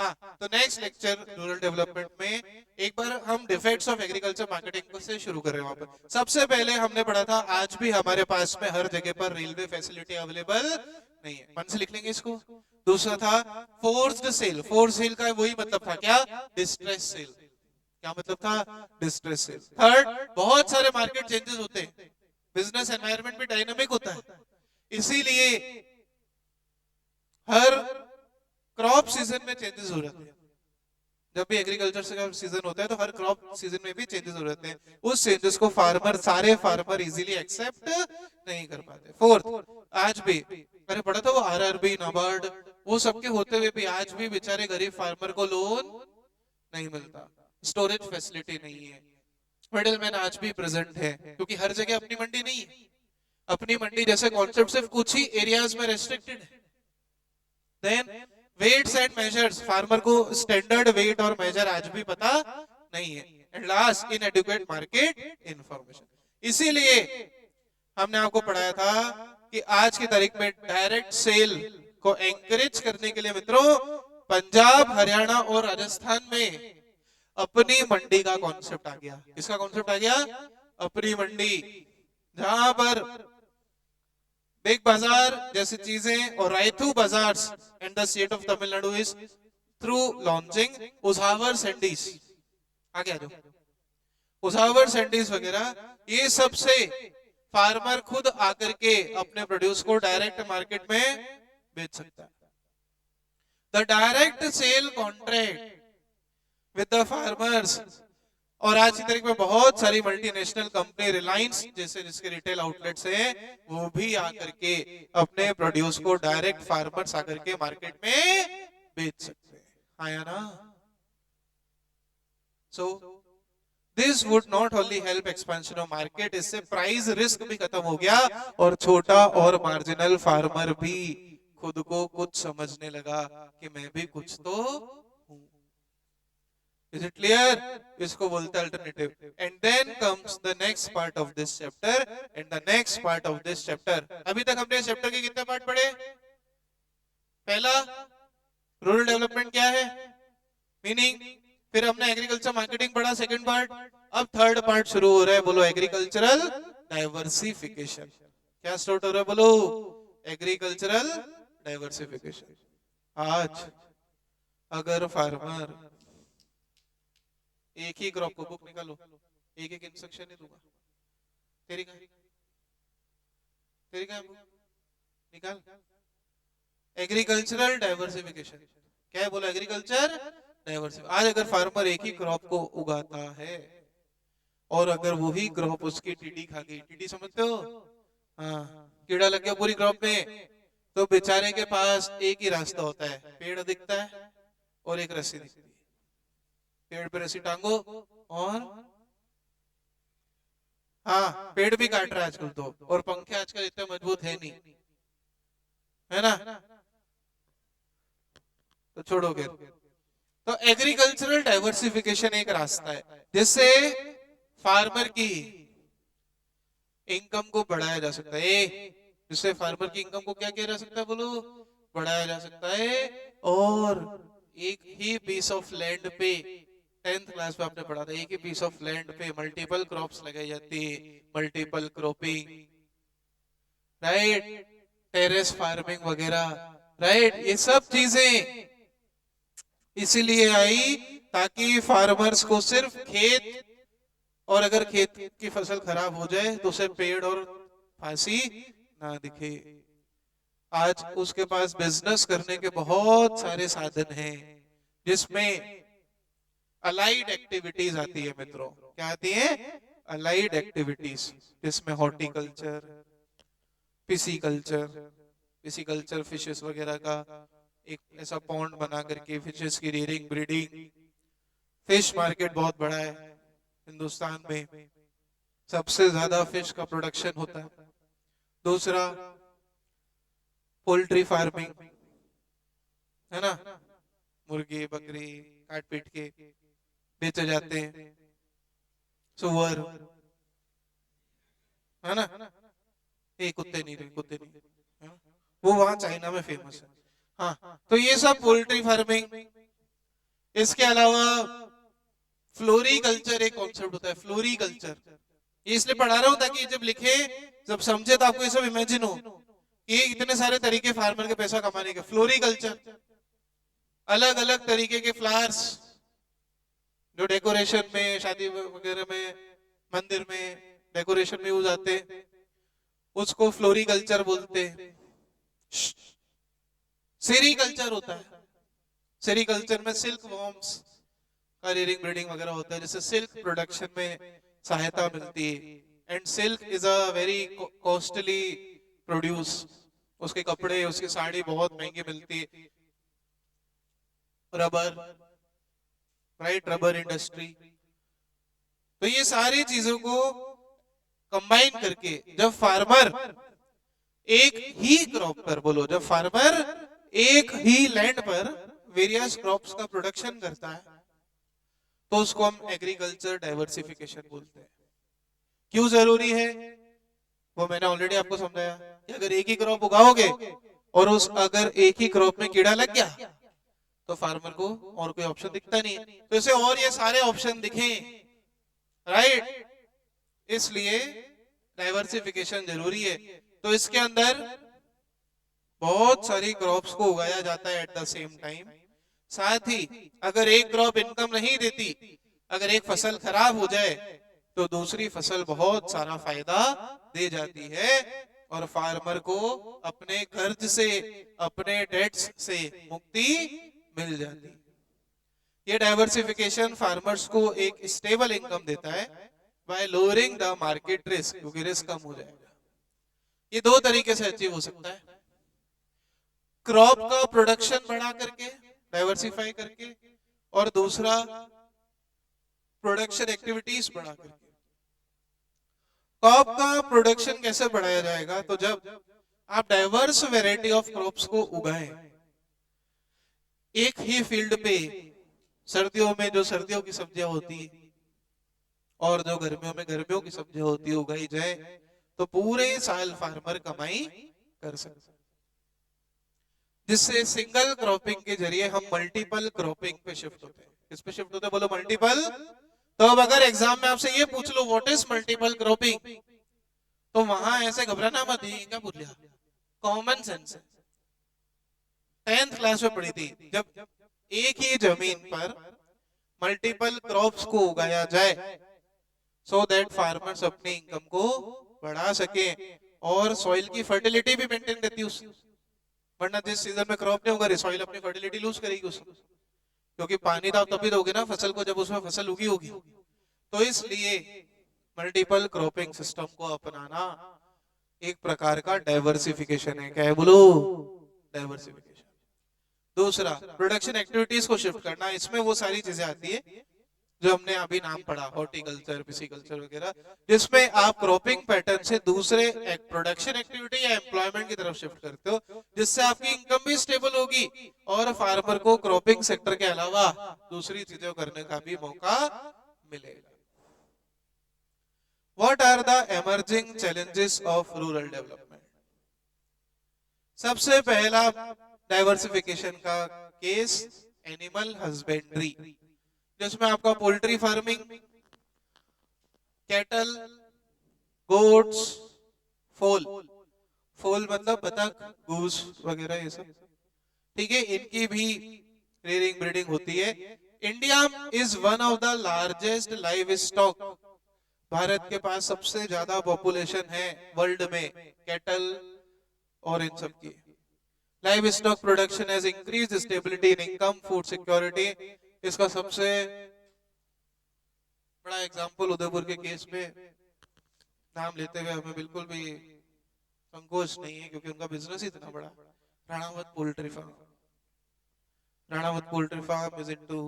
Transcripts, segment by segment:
हाँ, तो next lecture rural development में एक बार हम डिफेक्ट्स ऑफ एग्रीकल्चर मार्केटिंग को से शुरू कर रहे हैं। वहां पर सबसे पहले हमने पढ़ा था आज भी हमारे पास में हर जगह पर रेलवे फैसिलिटी अवेलेबल नहीं है। मन से लिख लेंगे इसको। दूसरा था फोर्स्ड सेल। फोर्स सेल का वही मतलब था क्या? Distress cell. क्या मतलब था? Distress cell. थर्ड, बहुत सारे मार्केट चेंजेस होते हैं, बिजनेस एनवायरनमेंट भी डायनामिक होता है, इसीलिए हर क्रॉप सीजन में चेंजेस हो जाते हैं। जब भी एग्रीकल्चर से का सीजन होता है तो हर क्रॉप सीजन में भी चेंजेस हो जाते हैं। उस चेंजेस को सारे फार्मर इजीली एक्सेप्ट नहीं कर पाते। फोर्थ, आज भी मैंने पढ़ा था वो आरआरबी, नाबार्ड, वो सबके होते हुए भी आज भी बेचारे गरीब फार्मर को लोन नहीं मिलता, स्टोरेज फैसिलिटी नहीं है। मिडिल मैन आज भी प्रेजेंट है क्योंकि हर जगह अपनी मंडी नहीं है। अपनी मंडी जैसे कॉन्सेप्ट सिर्फ कुछ ही एरियाज में रेस्ट्रिक्टेड है। Then weights and measures, farmer को स्टैंडर्ड वेट और मेजर आज भी पता नहीं है। And last, inadequate market information. इसीलिए हमने आपको पढ़ाया था कि आज की तारीख में डायरेक्ट सेल को एंकरेज करने के लिए मित्रों पंजाब, हरियाणा और राजस्थान में अपनी मंडी का कॉन्सेप्ट आ गया। किसका कॉन्सेप्ट आ गया? अपनी मंडी, जहां पर बिग बाजार जैसी चीजें और रायथू बाजार and the state of Tamil Nadu is through launching उसावर सैंडीज। आगे आ जाओ। उसावर सैंडीज वगैरह ये सबसे फार्मर खुद आकर के अपने प्रोड्यूस को डायरेक्ट मार्केट में बेच सकता है। The direct sale contract with the farmers. और आज की तारीख में बहुत सारी मल्टीनेशनल कंपनी, रिलायंस जैसे जिसके रिटेल आउटलेट्स हैं, वो भी आकर के अपने प्रोड्यूस को डायरेक्ट फार्मर्स आकर के मार्केट में बेच सकते हैं। आया ना? So this would not only help expansion of market, इससे प्राइस रिस्क भी खत्म हो गया और छोटा और मार्जिनल फार्मर भी खुद को कुछ समझने लगा कि मैं भी कुछ तो हूं। Is it clear? इसको बोलते हैं alternative. And then comes the next part of this chapter. And the next part of this chapter, अभी तक हमने चैप्टर के कितने पार्ट पढ़े? पहला, रूरल डेवलपमेंट क्या है, मीनिंग। फिर हमने एग्रीकल्चर मार्केटिंग पढ़ा, सेकंड पार्ट। अब थर्ड पार्ट शुरू हो रहा है, बोलो एग्रीकल्चरल डाइवर्सिफिकेशन। क्या स्टार्ट हो रहा है? बोलो एग्रीकल्चरल डाइवर्सिफिकेशन। आज अगर फार्मर एक ही क्रॉप को, बुक निकालो, एक एक इंस्ट्रक्शन नहीं दूंगा। तेरी का बुक निकाल। एग्रीकल्चरल डाइवर्सिफिकेशन क्या है? बोलो एग्रीकल्चर डाइवर्सिफिकेशन। आज अगर फार्मर एक ही क्रॉप को उगाता है और अगर वही क्रॉप उसकी टीडी खा गई, टीडी समझते हो? हाँ, कीड़ा लग गया पूरी क्रॉप में, तो बेचारे के पास एक ही रास्ता होता है, पेड़ दिखता है और एक रस्सी दिखती है। पेड़ पे रस्सी टांगो और हाँ, पेड़ भी काट रहा है आजकल तो, और पंखे आजकल इतने मजबूत है नहीं, है ना? तो छोड़ोगे। तो एग्रीकल्चरल डाइवर्सिफिकेशन एक रास्ता है जिससे फार्मर की इनकम को बढ़ाया जा सकता है। जिससे फार्मर की इनकम को क्या किया जा सकता है? बोलो बढ़ाया जा सकता है। और एक ही पीस ऑफ लैंड पे, 10th क्लास में आपने पढ़ा था, एक ही पीस ऑफ लैंड पे मल्टीपल क्रॉप्स लगाई जाती है, multiple cropping, right, terrace farming वगैरह, राइट। ये सब चीजें इसीलिए आई ताकि फार्मर्स को सिर्फ खेत, और अगर खेत की फसल खराब हो जाए तो उसे पेड़ और फांसी ना दिखे। आज उसके पास बिजनेस करने के बहुत सारे साधन हैं, जिसमें अलाइड एक्टिविटीज आती है मित्रों। क्या आती है? अलाइड एक्टिविटीज, जिसमें हॉर्टिकल्चर, पिसीकल्चर फिशेस वगैरह का एक ऐसा पॉन्ड बना करके फिशेस की रियरिंग, ब्रीडिंग। फिश मार्केट बहुत बड़ा है हिंदुस्तान में, सबसे ज्यादा फिश का प्रोडक्शन होता है। दूसरा, पोल्ट्री फार्मिंग, है ना? मुर्गी बकरी काट पीट के बेचे जाते हैं, सुअर, है ना? ये कुत्ते नहीं रहे, कुत्ते नहीं, है ना? वो वहां चाइना में फेमस है। हाँ, तो ये सब पोल्ट्री फार्मिंग, इसके अलावा फ्लोरीकल्चर एक कॉन्सेप्ट होता है, फ्लोरीकल्चर। ये इसलिए पढ़ा रहा हूं ताकि जब लिखे, जब समझे तो आपको ये सब इमेजिन हो कि इतने सारे तरीके फार्मर के पैसा कमाने के। फ्लोरीकल्चर, अलग अलग तरीके के फ्लावर्स जो डेकोरेशन में, शादी वगैरह में, मंदिर में डेकोरेशन में यूज आते हैं, उसको फ्लोरीकल्चर बोलते हैं। सेरीकल्चर होता है, सेरीकल्चर में सिल्क वॉर्म्स का रेयरिंग ब्रीडिंग वगैरह होता है, जिससे सिल्क प्रोडक्शन में सहायता मिलती है। And silk is a very costly produce, उसके कपड़े, उसकी साड़ी बहुत महंगी मिलती है। Rubber, right, rubber industry. तो ये सारी चीजों को कंबाइन करके जब फार्मर एक ही क्रॉप पर, बोलो, जब फार्मर एक ही लैंड पर वेरियस क्रॉप्स का प्रोडक्शन करता है तो उसको हम एग्रीकल्चर डाइवर्सिफिकेशन बोलते हैं। क्यों जरूरी है वो मैंने ऑलरेडी आपको समझाया कि अगर एक ही क्रॉप उगाओगे और उस अगर एक ही क्रॉप में कीड़ा लग गया तो फार्मर को और कोई ऑप्शन दिखता नहीं है, तो इसे और ये सारे ऑप्शन दिखें, राइट, इसलिए डाइवर्सिफिकेशन जरूरी है। तो इसके अंदर बहुत सारी क्रॉप्स को उगाया जाता है एट द सेम टाइम। साथ ही अगर एक क्रॉप इनकम नहीं देती, अगर एक फसल खराब हो जाए तो दूसरी फसल बहुत सारा फायदा दे जाती है और फार्मर को अपने कर्ज से, अपने डेट्स से मुक्ति मिल जाती है। ये डाइवर्सिफिकेशन फार्मर्स को एक स्टेबल इनकम देता है bye lowering the market risk, क्योंकि रिस्क कम हो जाएगा। ये दो तरीके से अचीव हो सकता है, क्रॉप का प्रोडक्शन बढ़ा करके, डाइवर्सिफाई करके, और दूसरा प्रोडक्शन एक्टिविटीज बढ़ा करके। क्रॉप का प्रोडक्शन कैसे बढ़ाया जाएगा? तो जब आप डाइवर्स वैरायटी ऑफ क्रॉप्स को उगाएं, एक ही फील्ड पे सर्दियों में जो सर्दियों की सब्जियां होती और जो गर्मियों में गर्मियों की सब्जियां होती उगाई जाए तो पूरे साल फार्मर कमाई कर सकते, जिससे सिंगल क्रॉपिंग के जरिए हम मल्टीपल क्रॉपिंग पे शिफ्ट होते हैं। किस पे शिफ्ट होते हैं? बोलो, मल्टीपल। तो अब अगर एग्जाम में आपसे ये पूछ लो व्हाट इज मल्टीपल क्रॉपिंग, तो वहां ऐसे घबराना मत, ही क्या बोल लिया, कॉमन सेंस है। 10th क्लास में पढ़ी थी, जब एक ही जमीन पर मल्टीपल क्रॉप्स को उगाया जाए सो दैट फार्मर्स अपनी इनकम को बढ़ा सके और सॉइल की फर्टिलिटी भी मेंटेन रहती है उससे, वरना जिस सीजन में क्रॉप नहीं उगा रही सॉइल अपनी फर्टिलिटी लूज करेगी उसमें, क्योंकि पानी तो आप तभी दोगे ना फसल को जब उसमें फसल उगी होगी। तो इसलिए मल्टीपल क्रॉपिंग सिस्टम को अपनाना एक प्रकार का डाइवर्सिफिकेशन है। क्या है? बोलो, डाइवर्सिफिकेशन। दूसरा, प्रोडक्शन एक्टिविटीज को शिफ्ट करना, इसमें वो सारी चीजें आती है जो हमने अभी नाम पढ़ा, हॉर्टिकल्चर, पिसिकल्चर वगैरह, जिसमें आप क्रॉपिंग पैटर्न से दूसरे प्रोडक्शन एक्टिविटी या एम्प्लॉयमेंट की तरफ शिफ्ट करते हो, जिससे आपकी इनकम भी स्टेबल होगी और फार्मर को क्रॉपिंग सेक्टर के अलावा दूसरी चीजें करने का भी मौका मिलेगा। What are the emerging challenges of rural development? सबसे पहला डाइवर्सिफिकेशन का केस एनिमल हस्बेंड्री, जिसमें आपका पोल्ट्री फार्मिंग, कैटल, गोट्स, फोल, फोल मतलब बतख, गूस वगैरह ये सब, ठीक है, इनकी भी रेयरिंग ब्रीडिंग होती है। India is one of the largest live stock, Bharat के पास सबसे ज्यादा पॉपुलेशन है वर्ल्ड में कैटल और इन सब की। Live stock production has increased stability in income, food security. इसका सबसे बड़ा एग्जांपल उदयपुर के केस में नाम लेते हुए हमें बिल्कुल भी संकोच नहीं है, क्योंकि उनका बिजनेस ही इतना बड़ा, Ranawat poultry farm. Ranawat poultry farm is into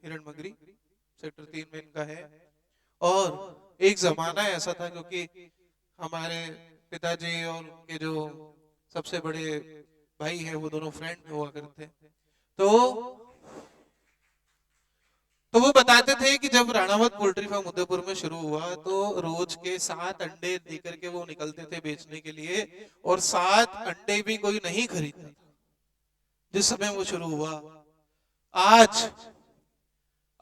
Hiranmagri, sector 3 में इनका है। और एक जमाना ऐसा था, क्योंकि हमारे पिताजी और उनके जो सबसे बड़े भाई है वो दोनों फ्रेंड में हुआ करते, तो वो बताते थे कि जब राणावत पोल्ट्री फार्म उदयपुर में शुरू हुआ तो रोज के 7 अंडे देकर के वो निकलते थे बेचने के लिए, और 7 अंडे भी कोई नहीं खरीदता था जिस समय वो शुरू हुआ। आज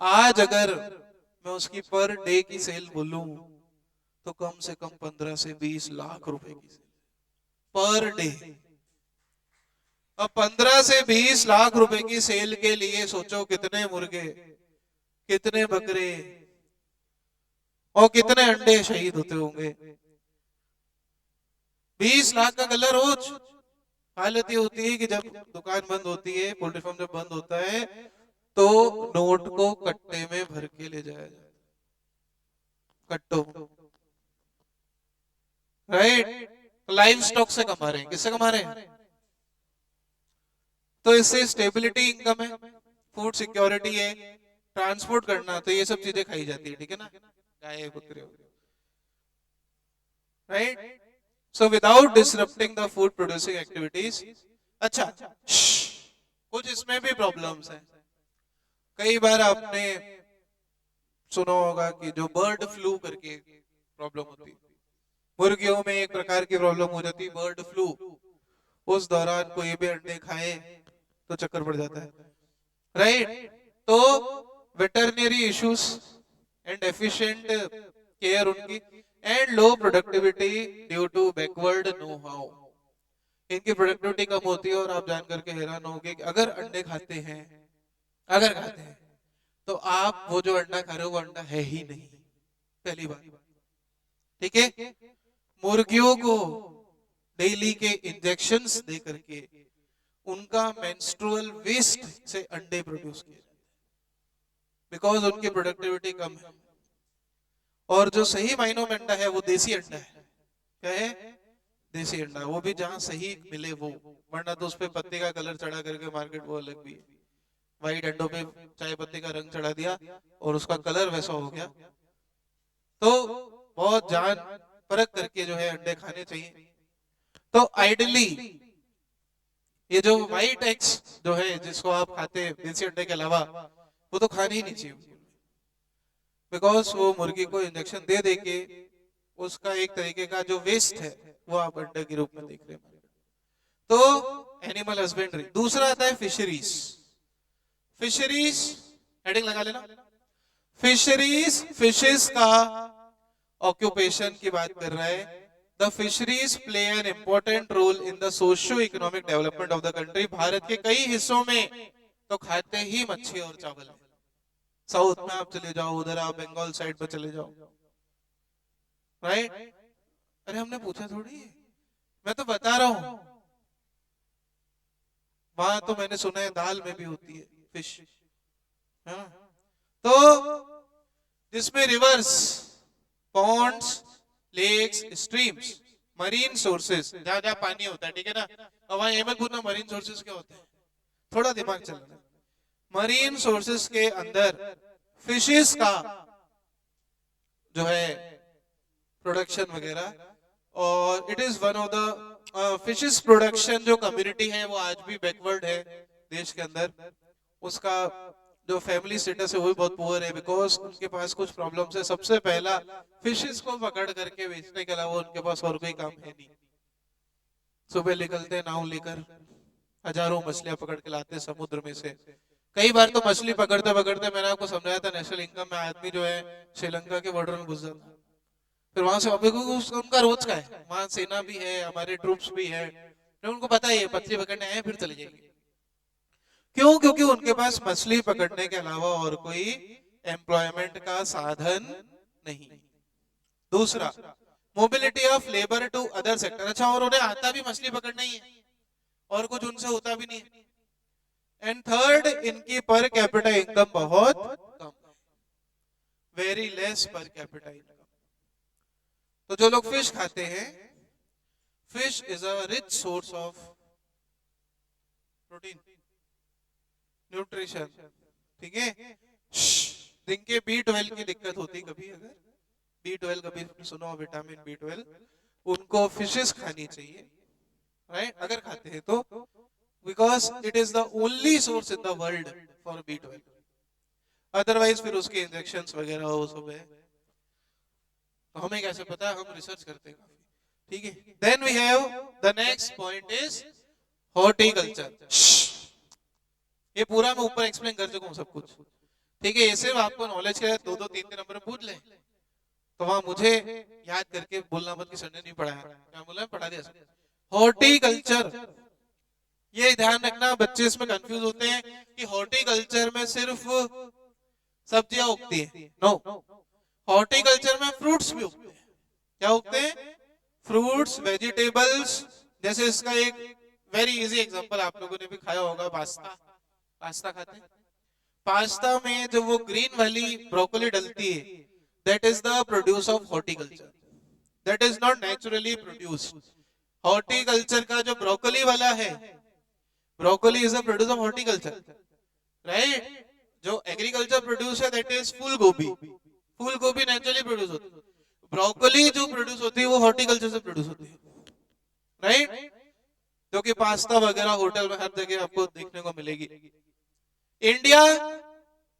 आज अगर मैं उसकी पर डे की सेल बोलूं तो कम से कम 15 से 20 लाख रुपए की सेल पर डे। अब 15 से 20 लाख रुपए की सेल के लिए सोचो कितने मुर्गे, कितने बकरे और कितने अंडे शहीद होते होंगे। 20 लाख का कलर रोज। हालत ये होती है कि जब दुकान बंद होती है, पोल्ट्री फार्म जब बंद होता है, तो नोट को कट्टे में भर के ले जाया जाता है, कट्टों, राइट। लाइव स्टॉक से कमा रहे हैं, किससे कमा रहे हैं? तो इससे स्टेबिलिटी इनकम है, फूड सिक्योरिटी है, ट्रांसपोर्ट करना, तो ये सब चीजें खाई जाती है, ठीक है ना, गाय बकरे, right. So without disrupting the food producing activities. अच्छा, कुछ इसमें भी प्रॉब्लम्स हैं। कई बार आपने सुना होगा कि जो बर्ड फ्लू करके प्रॉब्लम होती है, मुर्गियों में एक प्रकार की प्रॉब्लम हो जाती है बर्ड फ्लू। उस दौरान कोई भी अंडे खाए तो चक्कर पड़ जाता है, राइट। तो veterinary issues and efficient care उनकी, and low productivity due to backward know how. इनकी प्रोडक्टिविटी कम होती है और आप जान करके हैरान होंगे कि अगर अंडे खाते हैं, अगर खाते हैं, तो आप वो जो अंडा खा रहे हो वो अंडा है ही नहीं, पहली बात, ठीक है। मुर्गियों को डेली के इंजेक्शंस दे करके उनका मेंस्ट्रुअल वेस्ट से अंडे प्रोड्यूस किए जाते हैं, बिकॉज उनकी प्रोडक्टिविटी कम है। और जो सही मायनों में अंडा है वो देसी अंडा है। क्या है? देसी अंडा, वो भी जहां सही मिले वो, वरना तो उस पे पत्ते का कलर चढ़ा करके मार्केट वो अलग भी है। व्हाइट अंडों पे चाय पत्ती का रंग चढ़ा दिया और उसका कलर वैसा हो गया। तो बहुत जान परख करके जो है अंडे खाने चाहिए। तो आइडियली ये जो व्हाइट एग्स जो है जिसको आप खाते हैं देसी अंडे के अलावा, वो तो खाने ही नहीं चाहिए, बिकॉज वो मुर्गी को इंजेक्शन दे दे के उसका एक तरीके का जो वेस्ट है वो आप अंडे के रूप में देख रहे हैं। तो एनिमल हस्बेंड्री। दूसरा आता है फिशरीज। फिशरीज हेडिंग लगा लेना। फिशरीज, फिशेस का ऑक्यूपेशन की बात कर रहा है। The fisheries play an important role in the socio economic development of the country. Bharat के कई हिस्सों में तो खाते ही मच्छी और चावल। साउथ में आप चले जाओ, उधर आप बंगाल साइड पर चले जाओ, राइट। अरे हमने पूछा थोड़ी है, मैं तो बता रहा हूं। वहां तो मैंने सुना है दाल में भी होती है फिश, हाँ। तो जिसमें rivers, ponds, lakes, streams, marine sources, जहां जहां पानी होता है, ठीक है ना। और वहां ये मत पूछना मरीन सोर्सेस क्या होते हैं, थोड़ा दिमाग चलना। मरीन सोर्सेस के अंदर फिशेस का जो है प्रोडक्शन वगैरह, और it is one of the fishes production जो कम्युनिटी है वो आज भी बैकवर्ड है देश के अंदर। उसका जो फैमिली स्टेटस है वो भी बहुत पुअर है, बिकॉज उनके पास कुछ प्रॉब्लम्स है। सबसे पहला, फिशेस को पकड़ करके बेचने के अलावा उनके पास और कोई काम है नहीं। सुबह निकलते नाव लेकर, हजारों मछलियां पकड़ के लाते समुद्र में से। कई बार तो मछली पकड़ते पकड़ते, मैंने आपको समझाया था, नेशनल इनकम में आदमी जो है श्रीलंका के बॉर्डर में घुस जाता, फिर वहां से अभी उनका रोज का है, वहां सेना भी है, हमारे ट्रूप्स भी है, फिर उनको पता ही है मछली पकड़ने आए फिर चले जाएंगे। क्यों? क्योंकि उनके पास मछली पकड़ने के अलावा और कोई एम्प्लॉयमेंट का साधन नहीं। दूसरा, mobility of labour to other sector. अच्छा, और उन्हें आता भी मछली पकड़ना ही है और कुछ उनसे होता भी नहीं है। एंड थर्ड, इनकी पर कैपिटा इनकम बहुत कम, very less per capita income. तो जो लोग फिश खाते हैं, fish is a rich source of protein, nutrition, ठीक है। जिनके B12 की दिक्कत होती, कभी अगर B12 कभी सुनो, विटामिन B12, उनको फिशेस खानी चाहिए, राइट, अगर खाते हैं तो, because it is the only source in the world for B12। Otherwise फिर उसके इंजेक्शंस वगैरह वो सब है, तो हमें कैसे पता, हम रिसर्च करते हैं काफी, ठीक है। Then we have the next point is horticulture. ये पूरा मैं ऊपर एक्सप्लेन कर चुका हूं सब कुछ। ठीक है, ये सिर्फ आपको नॉलेज के 2-2 3-3 नंबर पूछ ले, तो वहां मुझे याद करके बोलना मत कि सर ने नहीं पढ़ाया, क्या बोला पढ़ा दिया। हॉर्टिकल्चर, ये ध्यान रखना, बच्चे इसमें कंफ्यूज होते हैं कि हॉर्टिकल्चर में सिर्फ सब्जियां उगती है। नो, हॉर्टिकल्चर में फ्रूट्स भी उगते हैं। क्या उगते हैं? Fruits, vegetables. जैसे इसका एक वेरी इजी एग्जांपल आप लोगों ने भी खाया होगा, पास्ता। पास्ता खाते हैं? पास्ता में जो वो ग्रीन वाली ब्रोकोली डलती है, that is the produce of horticulture, that is not naturally produced. Horticulture का जो ब्रोकोली वाला है, broccoli is a produce of horticulture, right. जो एग्रीकल्चर प्रोड्यूस है दैट इज फूल गोभी। फूल गोभी नेचुरली प्रोड्यूस होती है, ब्रोकोली जो प्रोड्यूस होती है वो हॉर्टिकल्चर से प्रोड्यूस होती है, राइट। जो कि पास्ता वगैरह होटल में हर जगह आपको देखने को मिलेगी। इंडिया,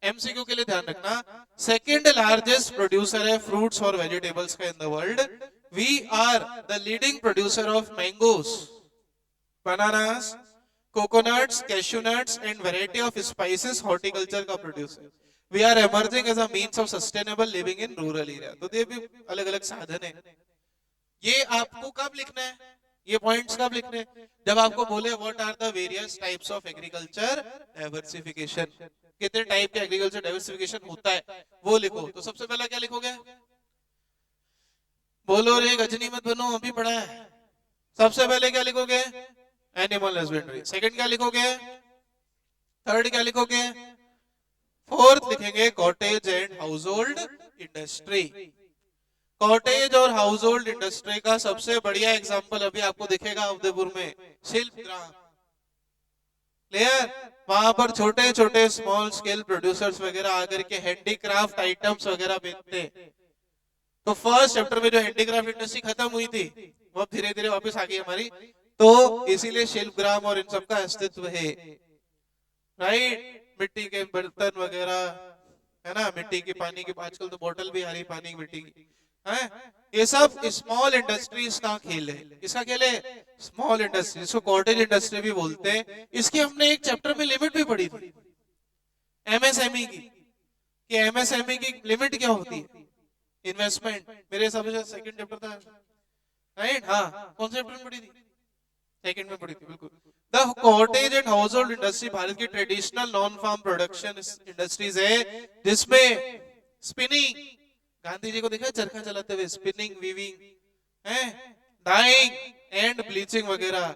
एमसीक्यू के लिए ध्यान रखना, सेकंड लार्जेस्ट प्रोड्यूसर है फ्रूट्स और वेजिटेबल्स का in the world. We are the leading producer of mangoes, bananas, coconuts, cashew nuts and variety of spices. Horticulture का producer. We are emerging as a means of sustainable living in rural area. तो ये भी अलग अलग साधन है। ये आपको कब लिखना है, ये पॉइंट्स कब लिखने हैं? जब आपको बोले what are the various types of agriculture diversification, कितने टाइप के एग्रीकल्चर डाइवर्सिफिकेशन होता है वो लिखो। तो सबसे पहला क्या लिखोगे? बोलो रे गजनी मत बनो, अभी पढ़ा है। सबसे पहले क्या लिखोगे? Animal husbandry. सेकंड क्या लिखोगे? थर्ड क्या लिखोगे? फोर्थ लिखेंगे cottage and household industry. Cottage और हाउस होल्ड इंडस्ट्री का सबसे बढ़िया एग्जांपल अभी आपको दिखेगा उदयपुर में, शिल्प ग्राम। क्लियर? वहां पर छोटे छोटे स्मॉल स्केल प्रोड्यूसर्स वगैरह आकर के हैंडीक्राफ्ट आइटम्स वगैरह बेचते हैं। तो फर्स्ट चैप्टर में जो हैंडीक्राफ्ट इंडस्ट्री खत्म हुई थी वो धीरे धीरे वापस आ गई हमारी, तो इसीलिए शिल्प ग्राम और इन सब का अस्तित्व है, राइट। मिट्टी के बर्तन वगैरह है ना, मिट्टी की, पानी की, आजकल तो बोतल भी आ रही पानी की, मिट्टी की है। ये सब स्मॉल इंडस्ट्रीज का खेल है। किसका खेल है? स्मॉल इंडस्ट्री, इसको कॉटेज इंडस्ट्री भी बोलते हैं। इसकी हमने एक चैप्टर में लिमिट भी पढ़ी थी, एमएसएमई की, कि एमएसएमई की लिमिट क्या होती है, इन्वेस्टमेंट। मेरे हिसाब से सेकंड चैप्टर था, राइट। हाँ, कौन सा चैप्टर में पढ़ी थी? सेकंड में पढ़ी थी, बिल्कुल। The cottage and household industry Bharat की traditional non farm production industries है, जिसमें स्पिनिंग, गांधी जी को देखा चरखा चलाते हुए, स्पिनिंग, वीविंग है, डाइंग एंड ब्लीचिंग वगैरह,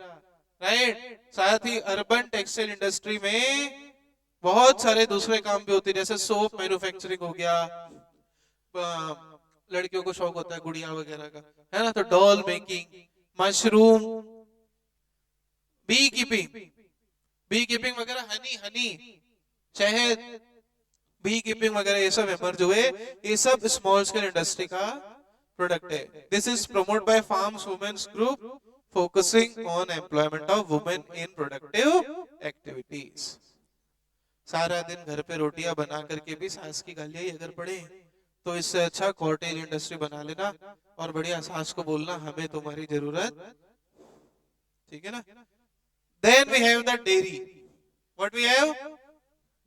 राइट। साथ ही अर्बन टेक्सटाइल इंडस्ट्री में बहुत सारे दूसरे काम भी होते हैं, जैसे सोप मैन्युफैक्चरिंग हो गया, लड़कियों को शौक होता है गुड़िया वगैरह का, है ना, तो doll making, mushroom, bee keeping वगैरह, हनी, शहद, बी कीपिंग वगैरह, ये सब एमर्ज हुए। ये सब स्मॉल स्केल इंडस्ट्री का प्रोडक्ट है। This is promote by farms women's group focusing on employment of women in productive activities. सारा दिन घर पे रोटियां बना करके भी सास की गालियां ही अगर पड़े, तो इससे अच्छा कॉटेज इंडस्ट्री बना लेना और बढ़िया सास को बोलना हमें तुम्हारी जरूरत, ठीक है ना। Then we have the dairy. What we have?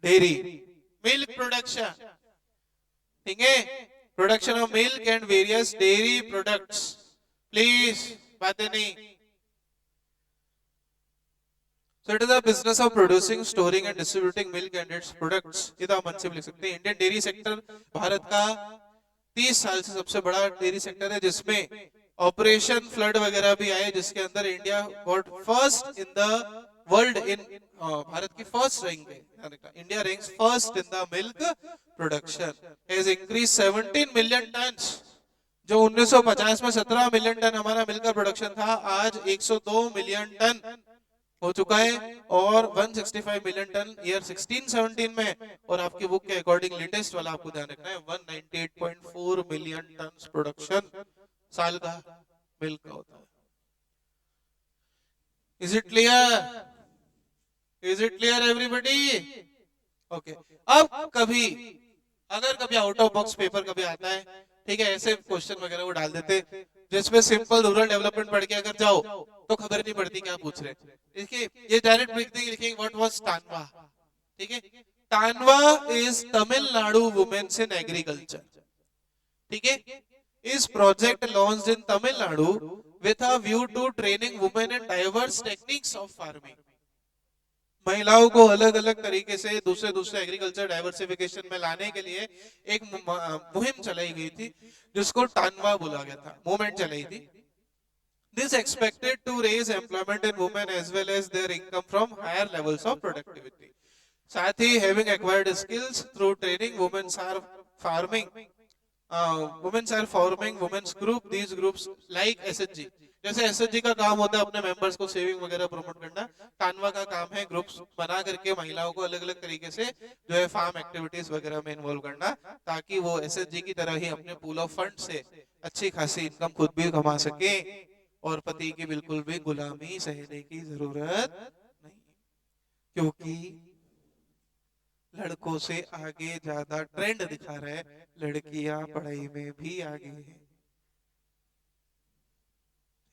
Dairy, milk production, ठीक है, production of milk and various dairy products. Please बातें नहीं। So it is a business of producing, storing and distributing milk and its products. ये तो आप मन से भी लिख सकते हैं। इंडियन डेयरी सेक्टर भारत का 30 साल से सबसे बड़ा डेयरी सेक्टर है, जिसमें ऑपरेशन फ्लड वगैरह भी आए, जिसके अंदर India got first in the world in, Bharat की फर्स्ट रैंक है, India ranks first in the milk production, has increase 17 million turns. जो 1950 में 17 मिलियन टन हमारा मिल्क का प्रोडक्शन था, आज 102 मिलियन टन हो चुका है, और 165 मिलियन टन ईयर 16-17 में। और आपकी बुक के अकॉर्डिंग लेटेस्ट वाला आपको ध्यान रखना है, 198.4 मिलियन टन प्रोडक्शन साल का मिल्क का होता है। Is it clear? Is it clear everybody? Okay. अब कभी अगर कभी आउट ऑफ बॉक्स पेपर कभी आता है, ठीक है, ऐसे क्वेश्चन वगैरह वो डाल देते जिसमें सिंपल रूरल डेवलपमेंट पढ़ के अगर जाओ तो खबर नहीं पड़ती क्या पूछ रहे। देखिए ये डायरेक्ट लिखेंगे व्हाट वाज टानवा, ठीक है, टानवा is Tamil Nadu women's in agriculture, ठीक है। इस project launched in Tamil Nadu with a view to training women in diverse techniques of farming. महिलाओं को अलग अलग तरीके से दूसरे दूसरे एग्रीकल्चर डाइवर्सिफिकेशन में लाने के लिए एक मुहिम चलाई गई थी, जिसको टानवा बोला गया था, मूवमेंट चलाई थी। This expected to raise employment in women as well as their income from higher levels of productivity. साथ ही having acquired skills through training, women are forming women's group. These groups like SHG, जैसे SHG का काम होता है अपने members को saving वगैरह promote करना, टानवा का काम है ग्रुप्स बना करके महिलाओं को अलग अलग तरीके से जो है फार्म एक्टिविटीज वगैरह में इन्वॉल्व करना, ताकि वो SHG की तरह ही अपने पूल ऑफ फंड से अच्छी खासी इनकम खुद भी कमा सके और पति की बिल्कुल भी गुलामी सहने की जरूरत नहीं, क्योंकि लड़कों से आगे ज्यादा ट्रेंड दिखा रहा है, लड़कियां पढ़ाई में भी आगे हैं,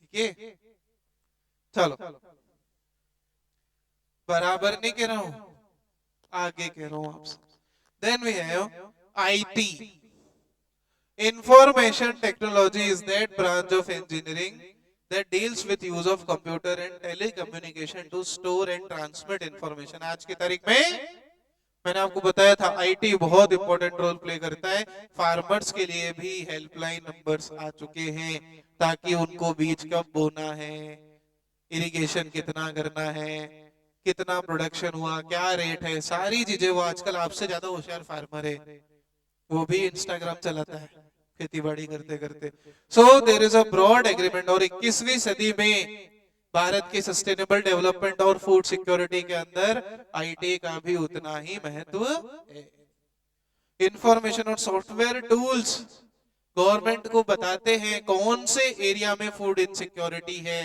ठीक है। चलो, बराबर नहीं कह रहा हूं, आगे कह रहा हूं आपसे। Then we have IT, information technology is that branch of engineering that deals with use of computer and telecommunication to store and transmit information। आज की तारीख में मैंने आपको बताया था IT बहुत इंपॉर्टेंट रोल प्ले करता है। फार्मर्स के लिए भी हेल्पलाइन नंबर्स आ चुके हैं, ताकि उनको बीज कब बोना है, इरिगेशन कितना करना है, कितना प्रोडक्शन हुआ, क्या रेट है, सारी चीजें वो आजकल आपसे ज्यादा होशियार फार्मर है, वो भी इंस्टाग्राम चलाता है खेती बाड़ी करते करते। So there is a broad agreement, और 21वीं सदी में भारत के सस्टेनेबल डेवलपमेंट और फूड सिक्योरिटी के अंदर IT का भी उतना ही महत्व है। इंफॉर्मेशन और सॉफ्टवेयर टूल्स गवर्नमेंट को बताते हैं कौन से एरिया में फूड इनसिक्योरिटी है,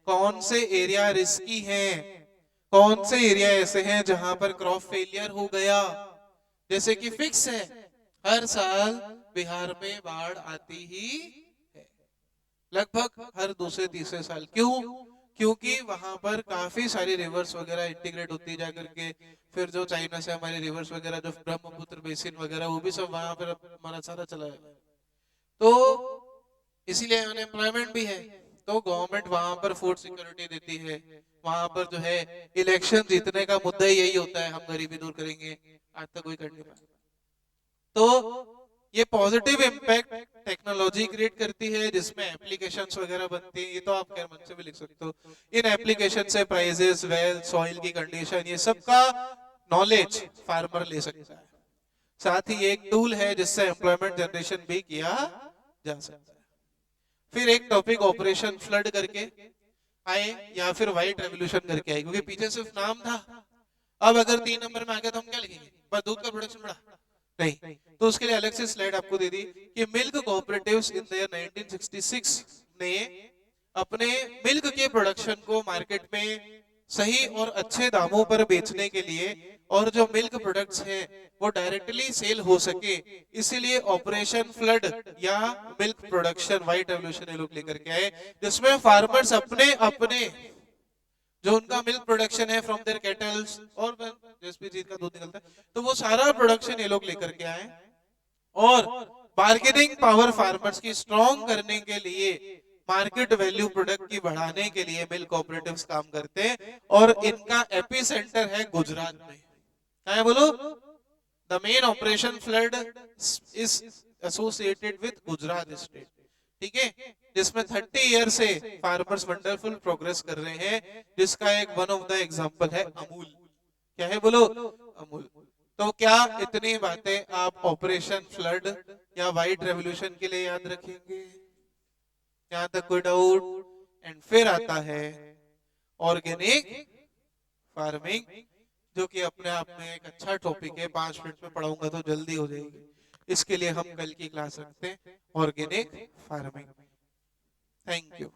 कौन से एरिया रिस्की है, कौन से एरिया ऐसे हैं जहां पर क्रॉप फेलियर हो गया। जैसे कि फिक्स है, हर साल बिहार में बाढ़ आती ही है, लगभग हर दूसरे तीसरे साल। क्यों? क्योंकि वहां पर काफी सारी रिवर्स वगैरह इंटीग्रेट होती जा करके, फिर जो चाइना से हमारी रिवर्स वगैरह जो ब्रह्मपुत्र बेसिन वगैरह, वो भी सब वहां पर हमारा सारा चला है, तो इसीलिए अनएम्प्लॉयमेंट भी है। तो गवर्नमेंट वहां पर फूड सिक्योरिटी देती है, वहां पर जो है इलेक्शन जीतने का मुद्दा ही यही होता है, हम गरीबी दूर करेंगे, आज तक कोई कर नहीं पाया। तो ये पॉजिटिव इम्पैक्ट टेक्नोलॉजी क्रिएट करती है, जिसमें एप्लीकेशंस वगैरह बनती हैं। ये तो आप खैर मन से भी लिख सकते हो। इन एप्लीकेशन से प्राइजेस, वेल्थ, सॉइल की कंडीशन, ये सब का नॉलेज फार्मर ले सकता है। साथ ही एक टूल है जिससे एम्प्लॉयमेंट जनरेशन भी किया जा सकता है। फिर एक टॉपिक ऑपरेशन फ्लड करके आए या फिर व्हाइट रेवोल्यूशन करके आए, क्योंकि पीछे सिर्फ नाम था। अब अगर 3 नंबर में आ गया तो हम क्या लिखेंगे, बस दूध का प्रोडक्शन बढ़ा? नहीं, तो उसके लिए अलग से स्लाइड आपको दे दी कि मिल्क कोऑपरेटिव्स इन द 1966 ने अपने मिल्क के प्रोडक्शन को मार्केट में सही और अच्छे दामों पर बेचने के लिए, और जो मिल्क प्रोडक्ट्स हैं वो डायरेक्टली सेल हो सके, इसीलिए ऑपरेशन फ्लड या मिल्क प्रोडक्शन व्हाइट रेवोल्यूशन ये लोग लेकर के आए, जिसमें फार्मर्स अपने अपने जो उनका मिल्क प्रोडक्शन है फ्रॉम देयर कैटल्स, और जिस भी चीज का दूध निकलता है, तो वो सारा प्रोडक्शन ये लोग लेकर के आए, और बार्गेनिंग पावर फार्मर्स की स्ट्रॉन्ग करने के लिए, मार्केट वैल्यू प्रोडक्ट की बढ़ाने के लिए मिल्क कोऑपरेटिव्स काम करते हैं। और इनका एपी सेंटर है गुजरात में। क्या है बोलो? The main operation flood is associated with Gujarat state, ठीक है, जिसमें 30 ईयर से फार्मर्स वंडरफुल प्रोग्रेस कर रहे हैं, जिसका एक वन ऑफ द एग्जांपल है अमूल। क्या है बोलो? अमूल। तो क्या इतनी बातें आप ऑपरेशन फ्लड या व्हाइट रेवोल्यूशन के लिए याद रखेंगे? यहाँ तक कोई डाउट? एंड फिर आता है ऑर्गेनिक फार्मिंग, जो कि अपने आप में एक अच्छा टॉपिक है, 5 मिनट में पढ़ाऊंगा तो जल्दी हो जाएगी। इसके लिए हम कल की क्लास रखते हैं ऑर्गेनिक फार्मिंग। Thank you.